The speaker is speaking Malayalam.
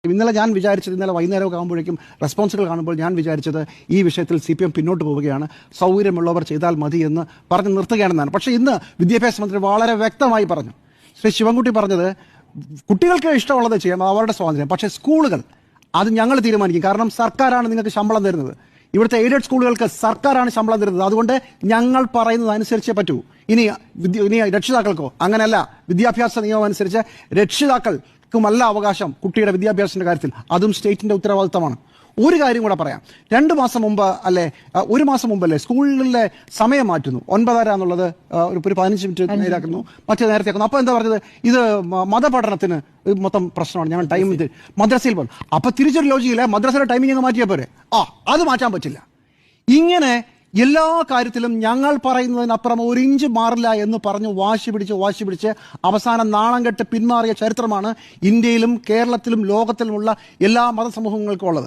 ഇന്നലെ ഞാൻ വിചാരിച്ചത്, ഇന്നലെ വൈകുന്നേരമൊക്കെ ആകുമ്പോഴേക്കും റെസ്പോൺസുകൾ കാണുമ്പോൾ ഞാൻ വിചാരിച്ചത് ഈ വിഷയത്തിൽ CPM പിന്നോട്ട് പോവുകയാണ്, സൗകര്യമുള്ളവർ ചെയ്താൽ മതി എന്ന് പറഞ്ഞ് നിർത്തുകയാണെന്നാണ്. പക്ഷേ ഇന്ന് വിദ്യാഭ്യാസ മന്ത്രി വളരെ വ്യക്തമായി പറഞ്ഞു. ശ്രീ ശിവൻകുട്ടി പറഞ്ഞത് കുട്ടികൾക്ക് ഇഷ്ടമുള്ളത് ചെയ്യാം, അവരുടെ സ്വാതന്ത്ര്യം, പക്ഷേ സ്കൂളുകൾ അത് ഞങ്ങൾ തീരുമാനിക്കും. കാരണം സർക്കാരാണ് നിങ്ങൾക്ക് ശമ്പളം തരുന്നത്. ഇവിടുത്തെ എയ്ഡഡ് സ്കൂളുകൾക്ക് സർക്കാരാണ് ശമ്പളം തരുന്നത്. അതുകൊണ്ട് ഞങ്ങൾ പറയുന്നത് അനുസരിച്ചേ പറ്റൂ. ഇനി രക്ഷിതാക്കൾക്കോ അങ്ങനെയല്ല. വിദ്യാഭ്യാസ നിയമം അനുസരിച്ച് രക്ഷിതാക്കൾക്കുമല്ല അവകാശം കുട്ടിയുടെ വിദ്യാഭ്യാസത്തിന്റെ കാര്യത്തിൽ. അതും സ്റ്റേറ്റിന്റെ ഉത്തരവാദിത്തമാണ്. ഒരു കാര്യം കൂടെ പറയാം. 2 മാസം മുമ്പ് അല്ലെ 1 മാസം മുമ്പല്ലേ സ്കൂളിലെ സമയം മാറ്റുന്നു. 9:30 എന്നുള്ളത് ഒരു 15 മിനിറ്റ് നേരാക്കുന്നു, മറ്റേ നേരത്തെ ആക്കുന്നു. അപ്പോൾ എന്താ പറഞ്ഞത്, ഇത് മതപഠനത്തിന് മൊത്തം പ്രശ്നമാണ്, ഞങ്ങൾ ടൈം ഇത് മദ്രസയിൽ പോകും. അപ്പൊ തിരിച്ചൊരു ലോജിക്കില്ല, മദ്രസയുടെ ടൈമിംഗ് അങ്ങ് മാറ്റിയാൽ പോരെ. അത് മാറ്റാൻ പറ്റില്ല. ഇങ്ങനെ എല്ലാ കാര്യത്തിലും ഞങ്ങൾ പറയുന്നതിനപ്പുറം 1 ഇഞ്ച് മാറില്ല എന്ന് പറഞ്ഞ് വാശി പിടിച്ച് അവസാനം നാണം കെട്ട് പിന്മാറിയ ചരിത്രമാണ് ഇന്ത്യയിലും കേരളത്തിലും ലോകത്തിലുമുള്ള എല്ലാ മതസമൂഹങ്ങൾക്കും ഉള്ളത്.